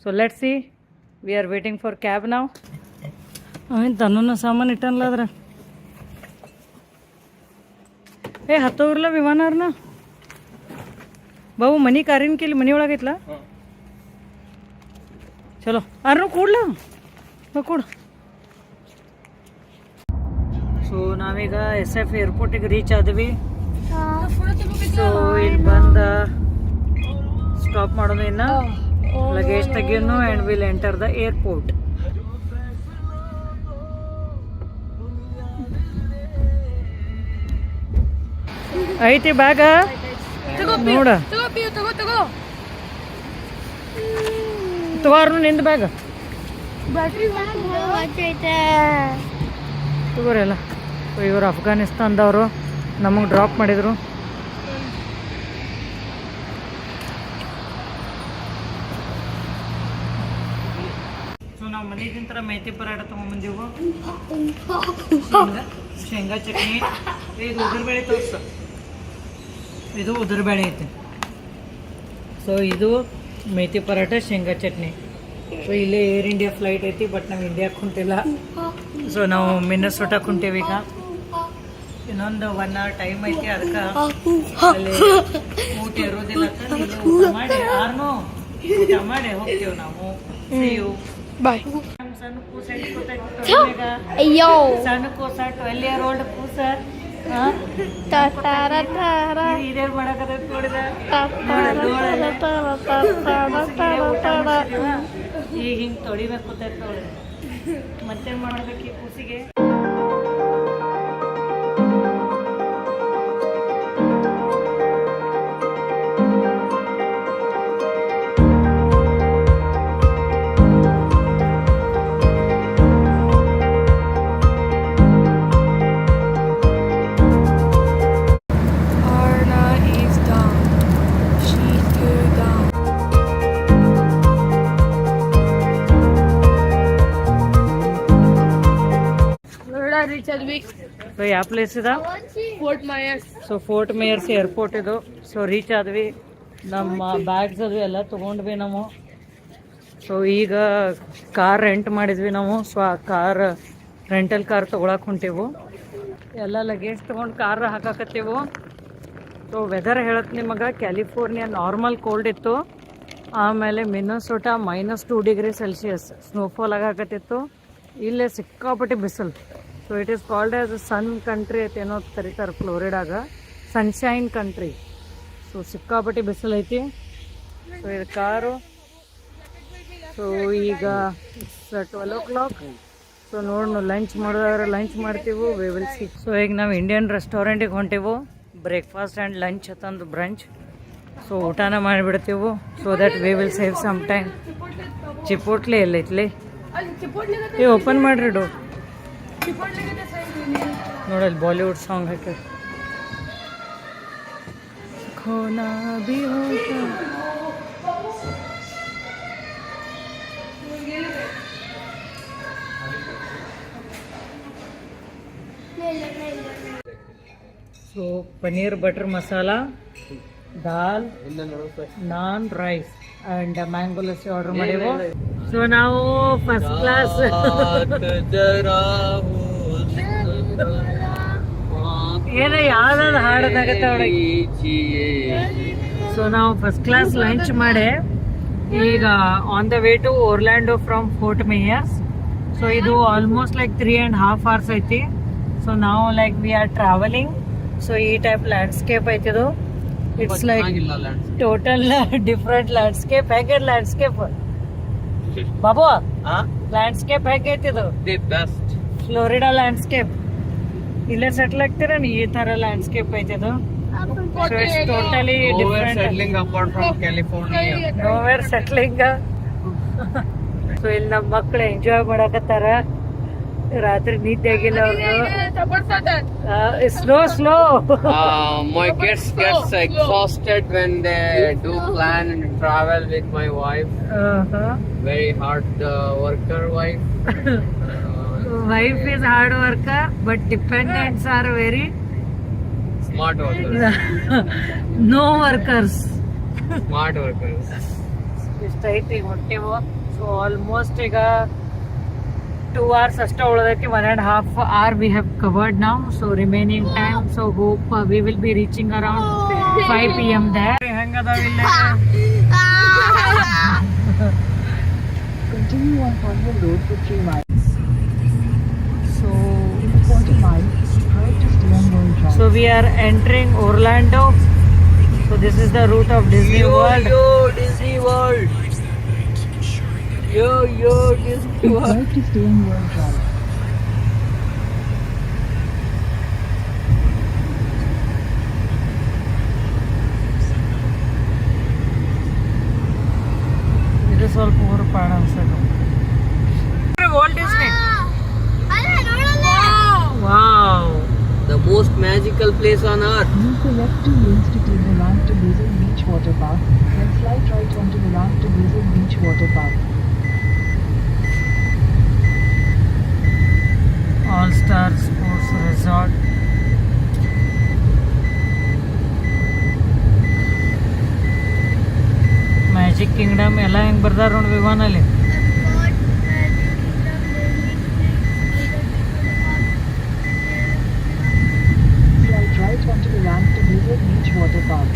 So let see, we are waiting for cab ನಾವು. ತನ್ನ ಸಾಮಾನು ಇಟ್ಟನಲ್ಲ ಅದ್ರ. ಹತ್ತೋಗ್ರಲ್ಲ ವಿಮಾನವ್ರನ್ನ. ಬಾಬು ಮನಿ ಕಾರಿನ ಕೇಳಿ ಮನಿ ಒಳಗೈತ್ಲ ಚಲೋ ಆರ್ನು ಕೂಡ್ಲ ಕೊಡು. ಸೊ ನಾವೀಗ SF ಏರ್ಪೋರ್ಟಿಗೆ ರೀಚ್ ಆದ್ವಿ. ಸೊ ಇಲ್ಲಿ ಬಂದ ಸ್ಟಾಪ್ ಮಾಡೋದು ಇನ್ನ ಲಗೇಜ್ ತೆಗಿಯೋನು and will enter the airport. ಐತಿ ಬ್ಯಾಗ ನೋಡ ತಗೋರ್ನು ನಿಂದ ಬ್ಯಾಗ ತಗೋರಿ ಅಲ್ಲ. ಇವರು ಅಫ್ಘಾನಿಸ್ತಾನದವರು ನಮಗೆ ಡ್ರಾಪ್ ಮಾಡಿದರು. ಸೊ ನಾವು ಮನೆದಿಂತರ ಮೇಥಿ ಪರಾಟ ತೊಗೊಂಬಂದೀವು. ಶೇಂಗಾ ಚಟ್ನಿ. ಇದು ಉದುರುಬೇಳೆ ತೋರ್ಸು. ಇದು ಉದುರುಬೇಳೆ ಐತಿ. ಸೊ ಇದು ಮೇಥಿ ಪರಾಟ ಶೇಂಗಾ ಚಟ್ನಿ. ಸೊ ಇಲ್ಲೇ ಏರ್ ಇಂಡಿಯಾ ಫ್ಲೈಟ್ ಐತಿ, ಬಟ್ ನಾವು ಇಂಡಿಯಾಕ್ಕೆ ಕುಂತಿಲ್ಲ. ಸೊ ನಾವು ಮಿನ್ನಸೋಟಾಕ್ಕೆ ಕುಂಟೇವಿ ಈಗ. ಇನ್ನೊಂದು 1 hour ಟೈಮ್ ಐತಿ, ಅದಕ್ಕೆ ಅಲ್ಲಿ ಊಟ ಇರೋದಿಲ್ಲ. ಊಟ ಮಾಡಿ ಆರ್ನು ಊಟ ಮಾಡಿ ಹೋಗ್ತೇವೆ ನಾವು. ಬಾಯ್. ಸಣ್ಣ ಕೂಸ ಅಯ್ಯೋ ಸಣ್ಣ ಕೂಸ 12 year old ಕೂಸ ಇದೇನು ಮಾಡಕತ್ತ ನೋಡಿದ. ಈಗ ಹಿಂಗೆ ತೊಳಿಬೇಕು ಗೊತ್ತಾಯ್ತು ನೋಡಿ. ಮತ್ತೇನು ಮಾಡ್ಬೇಕು ಈ ಕೂಸಿಗೆ? ಸೊ ಯಾವ ಪ್ಲೇಸ್ ಇದ? Fort Myers. So Fort mayors airport ಇದು. ಸೊ ರೀಚ್ ಆದ್ವಿ. ನಮ್ಮ ಬ್ಯಾಗ್ಸ್ ಅದು ಎಲ್ಲ ತೊಗೊಂಡ್ವಿ ನಾವು. ಸೊ ಈಗ ಕಾರ್ ರೆಂಟ್ ಮಾಡಿದ್ವಿ ನಾವು. ಸೊ ಆ ಕಾರ್ ರೆಂಟಲ್ ಕಾರ್ ತೊಗೊಳಕ್ಕೆ ಹೊಂಟೇವು. ಎಲ್ಲ ಲಗೇಜ್ ತೊಗೊಂಡು ಕಾರ್ ಹಾಕಾಕತ್ತೇವು. ಸೊ ವೆದರ್ ಹೇಳತ್ತೆ ನಿಮಗೆ, ಕ್ಯಾಲಿಫೋರ್ನಿಯಾ ನಾರ್ಮಲ್ ಕೋಲ್ಡ್ ಇತ್ತು. ಆಮೇಲೆ ಮಿನ್ನಸೋಟಾ -2 degree Celsius ಸ್ನೋಫಾಲ್ ಆಗಾಕತ್ತಿತ್ತು. ಇಲ್ಲೇ ಸಿಕ್ಕಾಪಟ್ಟಿ ಬಿಸಿಲು. So it is called as sun country ಅಂತ ಏನೋ ಕರೀತಾರೆ ಫ್ಲೋರಿಡಾಗ, ಸನ್ಶೈನ್ ಕಂಟ್ರಿ. ಸೊ ಸಿಕ್ಕಾಪಟ್ಟಿ ಬಿಸಿಲು ಐತಿ. ಸೊ ಇದು ಕಾರು. ಸೊ ಈಗ 12 o'clock. ಸೊ ನೋಡಿ ಲಂಚ್ ಮಾಡೋದಾದ್ರೆ ಲಂಚ್ ಮಾಡ್ತೀವಿ. We will see. ಸೊ ಈಗ ನಾವು ಇಂಡಿಯನ್ ರೆಸ್ಟೋರೆಂಟಿಗೆ ಹೊಂಟೇವು. ಬ್ರೇಕ್ಫಾಸ್ಟ್ ಆ್ಯಂಡ್ ಲಂಚ್ ತಂದು ಬ್ರಂಚ್. ಸೊ ಊಟನ ಮಾಡಿಬಿಡ್ತೀವಿ. So that we will save some time. Chipotle ಎಲ್ಲೈತ್ಲಿ? ಏ ಓಪನ್ ಮಾಡ್ರಿ ಡೋರ್. ನೋಡಲ್ಲಿ ಬಾಲಿವುಡ್ ಸಾಂಗ್ ಹಾಕಿ. ಖೋನಾ ಭಿ ಹೋತಾ. So paneer butter masala, dal, naan, rice and mango lassi order ಮಾಡಿವು. ಸೊ ನಾವು ಫಸ್ಟ್ ಕ್ಲಾಸ್ ಏನೋ ಯಾವ್ದಾದ್ರು ಹಾಡೋದಾಗತ್ತೆ ಅವಳಿಗೆ. ಸೊ ನಾವು ಫಸ್ಟ್ ಕ್ಲಾಸ್ ಲಂಚ್ ಮಾಡಿ ಈಗ on the way to Orlando from Fort Myers. So ಇದು ಆಲ್ಮೋಸ್ಟ್ ಲೈಕ್ 3.5 hours ಐತಿ. ಸೊ ನಾವು like we are travelling. So ಈ ಟೈಪ್ ಲ್ಯಾಂಡ್ಸ್ಕೇಪ್ ಐತಿದು. It's like total different landscape. ಹೇಗೆ ಲ್ಯಾಂಡ್ಸ್ಕೇಪ್ ಬಾಬು? ಲ್ಯಾಂಡ್ಸ್ಕೇಪ್ ಹೇಗೈತಿದು? The best Florida landscape. ಇಲ್ಲೇ settle ಆಗ್ತೀರಾ? ಈ ತರ ಲ್ಯಾಂಡ್ಸ್ಕೇಪ್ ಐತಿದು. So it's totally different. Settling apart from California. Nowhere settling. So ಇಲ್ಲಿ ನಮ್ಮ ಮಕ್ಕಳು ಎಂಜಾಯ್ ಮಾಡಕತ್ತಾರ. ರಾತ್ರಿ ನಿದ್ದೆ ಆಗಿಲ್ಲ ಅವ್ರು. Slow my kids gets exhausted when they do plan and travel with my wife. Very hard worker wife. Wife is hard worker, but dependents are very smart workers. No workers. Smart workers. ಇಷ್ಟೈತಿ ಹೊಟ್ಟೆವು. So almost ಈಗ 2 hours ಅಷ್ಟೇ ಉಳಿದೈತಿ. 1.5 hour we have covered now. So remaining time. So hope we will be reaching around 5 PM there. ಹೆಂಗದಾವ ಇಲ್ಲೇ Continue on Cornwall Road for 3 miles. So, in a quarter mile, right to Steamboat Drive. So we are entering Orlando. So this is the route of Disney World. Yo, Disney World. Yo, Disney World. Right to Steamboat Drive. ಇದು ಸ್ವಲ್ಪ ಊರು ಪಾಡ ಅನ್ಸೋದು. Walt Disney. Wow. The most magical place on earth. Use the left 2 lanes to take the ramp to Basil Beach Water Park, then slide right onto the ramp to Basil Beach Water Park. All Star Sports Resort. Magic Kingdom ಎಲ್ಲ ಹೆಂಗೆ ಬರ್ದಾರ ನೋಡಿ ವಿಮಾನಲ್ಲಿ. Slide right onto the ramp to Basil Beach Water Park.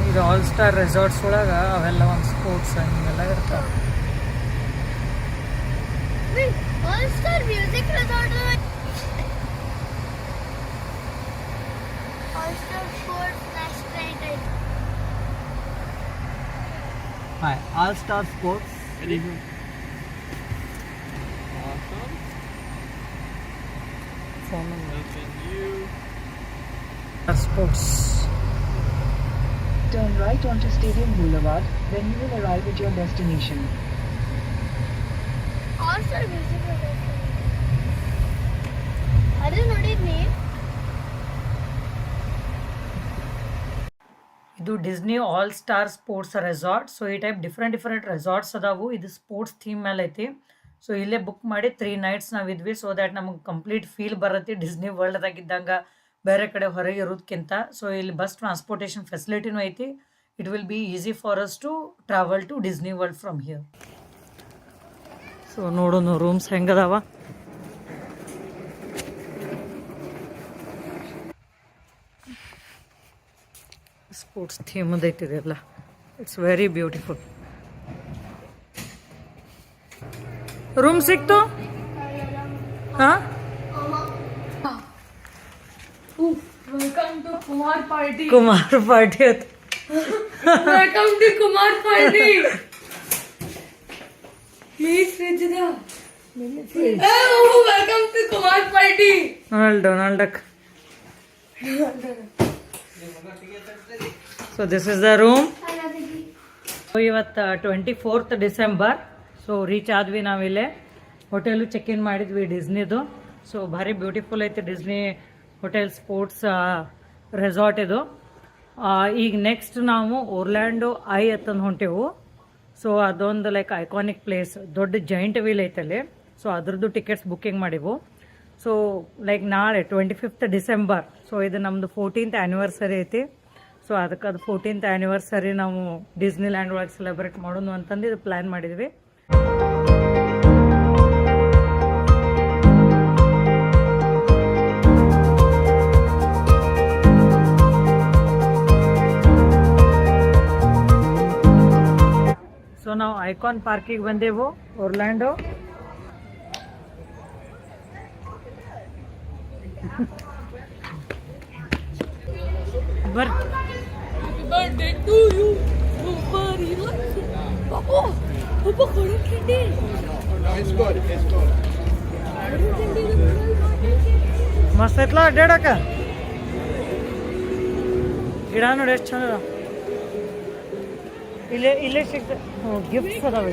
ಇದು all star resorts ಒಳಗೆ ಅವೆಲ್ಲ ಒಂದು sports ಹಿಂಗೆಲ್ಲ ಇರ್ತಾವೆ. All-Star Music Resort. All-Star Sports National. Hi, All Star Sports. Sports. Turn right onto Stadium Boulevard, then you will arrive at your destination. All-Star Music Resort. ಅದು ನೋಡಿದ್ನಿ. ಇದು Disney all star sports resort. So ಈ type different resorts ಅದಾವು. ಇದು sports theme ಮೇಲೆ ಐತಿ. So ಇಲ್ಲೇ book ಮಾಡಿ 3 nights ನಾವಿದ್ವಿ. ಸೊ ದ್ಯಾಟ್ ನಮಗೆ ಕಂಪ್ಲೀಟ್ ಫೀಲ್ ಬರುತ್ತೆ ಡಿಸ್ನಿ ವರ್ಲ್ಡ್ದಾಗಿದ್ದಂಗೆ ಬೇರೆ ಕಡೆ ಹೊರಗೆ ಇರೋದಕ್ಕಿಂತ. ಸೊ ಇಲ್ಲಿ ಬಸ್ ಟ್ರಾನ್ಸ್ಪೋರ್ಟೇಷನ್ ಫೆಸಿಲಿಟಿನೂ ಐತಿ. It will be easy for us to travel to Disney World from here. So ನೋಡೋಣ ರೂಮ್ಸ್ ಹೆಂಗದಾವ. ಸ್ಪೋರ್ಟ್ಸ್ ಥೀಮ್ ಐತಿದೆಲ್ಲ. It's very beautiful. ರೂಮ್ ಸಿಕ್ತು. ಹಾಂ, Welcome to Kumar Party. Kumar party ಆಯ್ತು. Welcome to Kumar Party. Please, Rajida. Oh, welcome to Kumar Party. Donald Duck. So this is the room. So ಇವತ್ತು 24th December. So reach ಆದ್ವಿ ನಾವಿಲ್ಲೇ. Hotel check in ಮಾಡಿದ್ವಿ ಡಿಸ್ನಿದು. So ಭಾರಿ beautiful ಐತೆ Disney hotel sports resort ಇದು. ಈಗ next ನಾವು ಒರ್ಲ್ಯಾಂಡೋ I ಅಂತಂದು ಹೊಂಟೆವು. So ಅದೊಂದು ಲೈಕ್ ಐಕಾನಿಕ್ ಪ್ಲೇಸ್, ದೊಡ್ಡ ಜೈಂಟ್ ವೀಲ್ ಐತಲ್ಲಿ. ಸೊ ಅದ್ರದ್ದು ಟಿಕೆಟ್ಸ್ ಬುಕ್ಕಿಂಗ್ ಮಾಡಿವು. ಸೊ ಲೈಕ್ ನಾಳೆ 25th ಡಿಸೆಂಬರ್. ಸೊ ಇದು ನಮ್ಮದು 14th ಆ್ಯನಿವರ್ಸರಿ ಐತಿ. ಸೊ ಅದಕ್ಕೆ ಅದು 14th ಆ್ಯನಿವರ್ಸರಿ ನಾವು ಡಿಸ್ನಿ ಲ್ಯಾಂಡ್ ಒಳಗೆ ಸೆಲೆಬ್ರೇಟ್ ಮಾಡೋಣ ಅಂತಂದು ಇದು ಪ್ಲ್ಯಾನ್ ಮಾಡಿದ್ವಿ. ಸೊ ನಾವು ಐಕಾನ್ ಪಾರ್ಕಿಗೆ ಬಂದೆವು, ಒರ್ಲ್ಯಾಂಡೋ. ಬರ್ರಿ. Birthday to you. Nobody likes it. Papa, Papa, ಕೊಡು ತಿಂಡಿ. ಮಸ್ತ್ ಐತ್ಲ ಅಡ್ಡಾಡಕ. ಗಿಡ ನೋಡಿ ಎಷ್ಟು ಚಂದ ಅದ. ಇಲ್ಲೇ ಸಿಗ್ತದೆ. ಗಿಫ್ಟ್ಸ್ ಅದಾವ.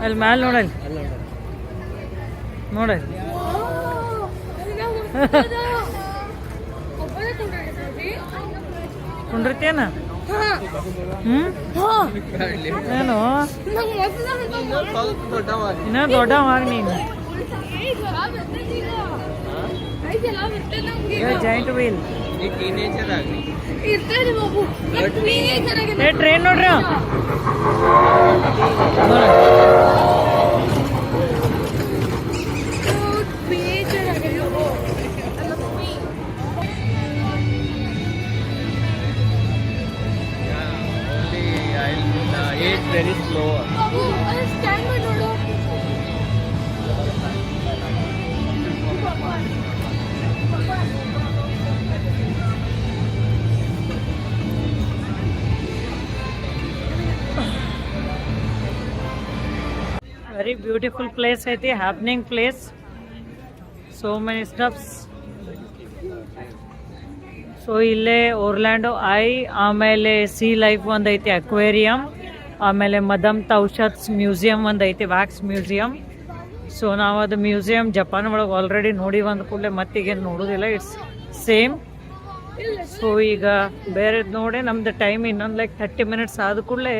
ಅಲ್ಲಿ ಮ್ಯಾಲೆ ನೋಡಲ್ಲಿ ನೋಡಲ್ಲಿ. ಕುಂಡಿರ್ತೇನ? ಏನು ಇನ್ನ ದೊಡ್ಡವಾಗ ನೀನು. ಜಾಯಿಂಟ್ ವೀಲ್ ಟ್ರೈನ್ ನೋಡ್ರಿ. slower. ಬಾಬು ಅಲ್ಲಿ ಸ್ಕ್ಯಾನ್ ಮಾಡಿ ನೋಡು. ವೆರಿ ಬ್ಯೂಟಿಫುಲ್ ಪ್ಲೇಸ್ ಐತಿ, happening place. So many stuffs. So ಇಲ್ಲೇ ಒರ್ಲ್ಯಾಂಡೋ ಐ, ಆಮೇಲೆ ಸಿ ಲೈಫ್ ಒಂದೈತಿ, ಅಕ್ವೇರಿಯಂ, ಆಮೇಲೆ ಮದಮ್ ತೌಷತ್ಸ್ ಮ್ಯೂಸಿಯಂ ಒಂದೈತಿ, ವ್ಯಾಕ್ಸ್ ಮ್ಯೂಸಿಯಂ. ಸೊ ನಾವು ಅದು ಮ್ಯೂಸಿಯಂ ಜಪಾನ್ ಒಳಗೆ ಆಲ್ರೆಡಿ ನೋಡಿ ಬಂದ ಕೂಡಲೇ ಮತ್ತೀಗೇನು ನೋಡೋದಿಲ್ಲ, ಇಟ್ಸ್ ಸೇಮ್. ಸೊ ಈಗ ಬೇರೆದು ನೋಡಿ ನಮ್ದು ಟೈಮ್ ಇನ್ನೊಂದು ಲೈಕ್ 30 ಮಿನಿಟ್ಸ್ ಆದ ಕೂಡಲೇ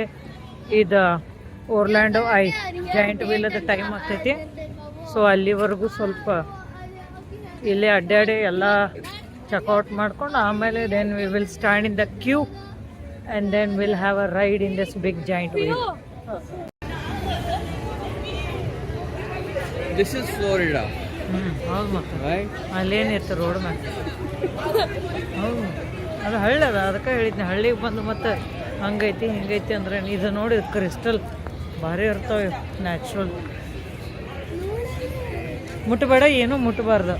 ಇದು ಒರ್ಲ್ಯಾಂಡೋ ಐ ಜಾಯಿಂಟ್ ವೀಲದ ಟೈಮ್ ಆಗ್ತೈತಿ. ಸೊ ಅಲ್ಲಿವರೆಗೂ ಸ್ವಲ್ಪ ಇಲ್ಲೇ ಅಡ್ಡಾಡಿ ಎಲ್ಲ ಚೆಕ್ಔಟ್ ಮಾಡ್ಕೊಂಡು ಆಮೇಲೆ then we will stand in the queue and then will have a ride in this big giant wheel. This is Florida, ಹೌದು ಮತ್ತೆ right? ಅಲ್ಲೇನಿತ್ತು ರೋಡ್ ಮ್ಯಾಗ. ಹೌದು, ಅದು ಹಳ್ಳಿ ಅದ, ಅದಕ್ಕೆ ಹೇಳಿದ್ನಿ ಹಳ್ಳಿಗೆ ಬಂದು ಮತ್ತೆ ಹಂಗೈತಿ ಹಿಂಗೈತಿ ಅಂದ್ರೆ ಇದು ನೋಡಿ ಕ್ರಿಸ್ಟಲ್ ಭಾರಿ ಇರ್ತಾವೆ, ನ್ಯಾಚುರಲ್. ಮುಟ್ಟಬೇಡ, ಏನೂ ಮುಟ್ಟಬಾರ್ದು.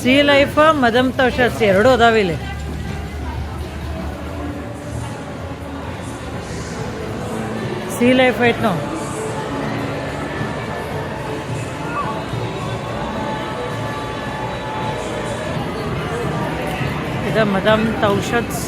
ಸಿ ಲೈಫ್, ಮದಮ್ ತೌಷತ್ಸ್ ಎರಡೂ ಅದಾವ ಇಲ್ಲಿ. ಸಿ ಲೈಫ್ ಐತ್ ನಾವು. ಇದು ಮದಮ್ ತೌಷತ್ಸ್.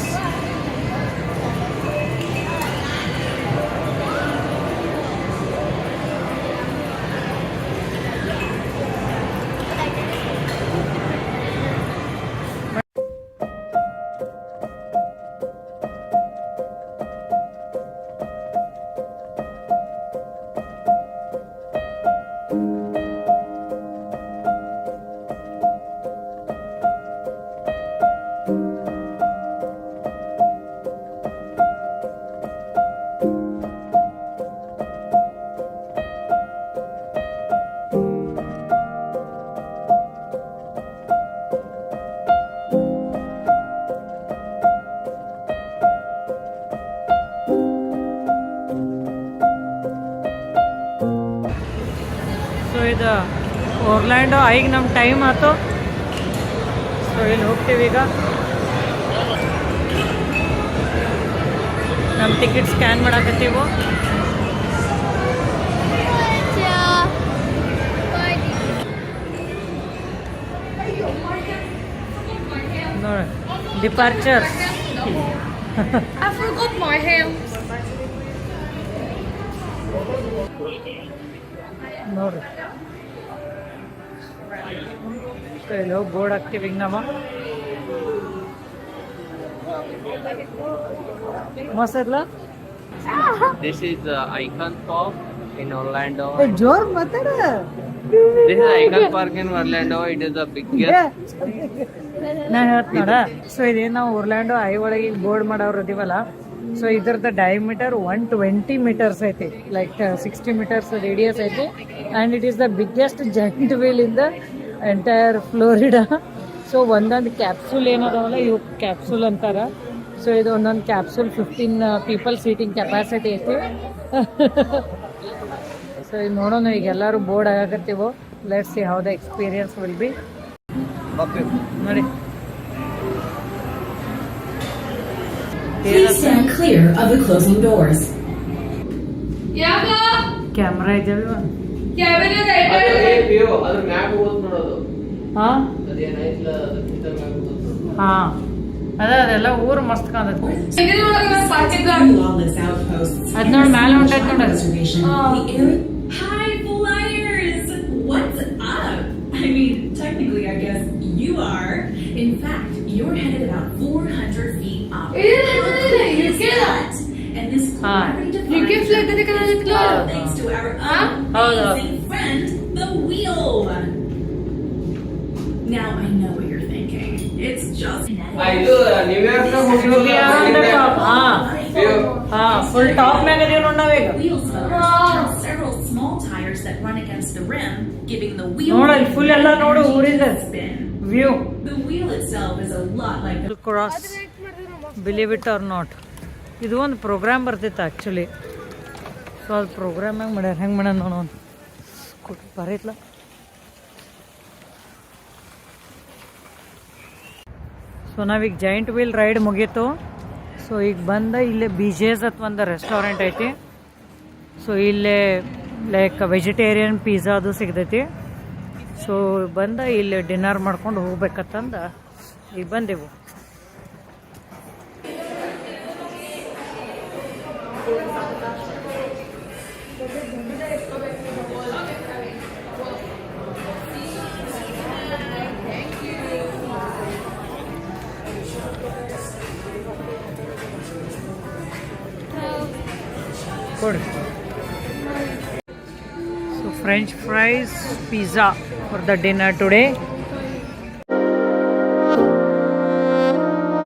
ಸೊ ಇದು ಒರ್ಲ್ಯಾಂಡೋ ಐಗೆ ನಮ್ಮ ಟೈಮ್ ಆಯ್ತು. ಸೊ ಇಲ್ಲಿ ಹೋಗ್ತೀವಿ ಈಗ. ನಮ್ಮ ಟಿಕೆಟ್ ಸ್ಕ್ಯಾನ್ ಮಾಡಾಕತ್ತೀವಿ. ನೋಡಿ departure. I forgot my hands. ನೋಡ್ರಿ ಇಲ್ಲಿ ಹೋಗಿ ಬೋರ್ಡ್ ಹಾಕ್ತೀವಿ ಈಗ ನಾವು. ಮಸ್ತ್ ಐತ್ಲ. This is the Icon Park in Orlando. ಜೋರ್ ಮಾತಾಡ. This is Icon Park in Orlando. It is the biggest. ನಾ ಹೇಳ್ತ ನೋಡ. ಸೊ ಇದೇನು ನಾವು ಒರ್ಲ್ಯಾಂಡೋ ಐ ಒಳಗೆ ಈಗ ಬೋರ್ಡ್ ಮಾಡೋರು ಇದೀವಲ್ಲ, ಸೊ ಇದ್ರದ್ದು ಡಯಾಮೀಟರ್ 120 meters ಐತಿ, ಲೈಕ್ 60 meters ರೇಡಿಯಸ್ ಐತಿ. And it is the biggest giant wheel in the entire Florida. So ಒಂದೊಂದು ಕ್ಯಾಪ್ಸೂಲ್ ಏನದಾವಲ್ಲ ಇವು ಕ್ಯಾಪ್ಸೂಲ್ ಅಂತಾರೆ. ಸೊ ಇದು ಒಂದೊಂದು ಕ್ಯಾಪ್ಸೂಲ್ 15 people ಸೀಟಿಂಗ್ ಕೆಪಾಸಿಟಿ ಐತಿ. ಸೊ ಇದು ನೋಡೋಣ, ಈಗ ಎಲ್ಲರೂ ಬೋರ್ಡ್ ಆಗಕತ್ತೀವೋ. Let's see how the experience will be. ನೋಡಿ Please stand clear of the closing doors. ಯಾಕ ಕ್ಯಾಮ್ರಾ ಇದ್ದಾವೆ. ಕ್ಯಾಬಿನ್ ರೈಟ್ ಅದ್ರ ಮ್ಯಾಗ್ ಹೋದ್ ನೋಡೋದು. ಹಾಂ ಅದೇನಾಯ್ತಲ್ಲ ಅದಕ್ಕಿಂತ ಮ್ಯಾಗ್ ಹೋದ್ ನೋಡೋದು. ಹಾಂ ಅದೆಲ್ಲ ಊರು ಮಸ್ತ್ ಕಾಣತ್ತೆ. Lawless outposts. ಅದ್ ನೋಡಿ ಮ್ಯಾಲೆ ಹೊಂಟೈತೆ ನೋಡಿ. Reservation. The area. Hi, flyers! What's up? I mean, technically, I guess you are. In fact, you're headed about 400 feet up. You get And this Ah. gravity You defying Thanks to our Hold up. amazing friend, the wheel. Now I know what you're thinking. It's just ಇದು New York full top ಮ್ಯಾಗ ಇದೀವಿ ನೋಡ್ ನಾವೀಗ. wheels motors have several small tires that run against the rim, giving the wheel ನೋಡಲ್ಲಿ full ಎಲ್ಲ ನೋಡು ಊರಿಂದ spin. ವ್ಯೂ. The wheel itself is a lot like the cross believe it or not. ಇದು ಒಂದು ಪ್ರೋಗ್ರಾಮ್ ಬರ್ತಿತ್ತು ಆ್ಯಕ್ಚುಲಿ. ಸೊ ಅದು ಪ್ರೋಗ್ರಾಮ್ಯಾಗ ಮಾಡ್ಯಾರ. ಹೆಂಗೆ ಮಾಡ್ಯಾರ ನೋಡೋಣ. ಬರೈತ್ಲ. ಸೊ ನಾವೀಗ ಜೈಂಟ್ ವೀಲ್ ರೈಡ್ ಮುಗೀತು. ಸೊ ಈಗ ಬಂದ ಇಲ್ಲೇ BJ's ಅಂತ ಒಂದು ರೆಸ್ಟೋರೆಂಟ್ ಐತಿ. ಸೊ ಇಲ್ಲೇ ಲೈಕ್ ವೆಜಿಟೇರಿಯನ್ ಪಿಜ್ಜಾ ಅದು ಸಿಗ್ತೈತಿ. ಸೊ ಬಂದ ಇಲ್ಲಿ ಡಿನ್ನರ್ ಮಾಡ್ಕೊಂಡು ಹೋಗ್ಬೇಕಂತಂದ ಈಗ ಬಂದೆವು. ಕೊಡಿ. So French fries, pizza for the dinner today.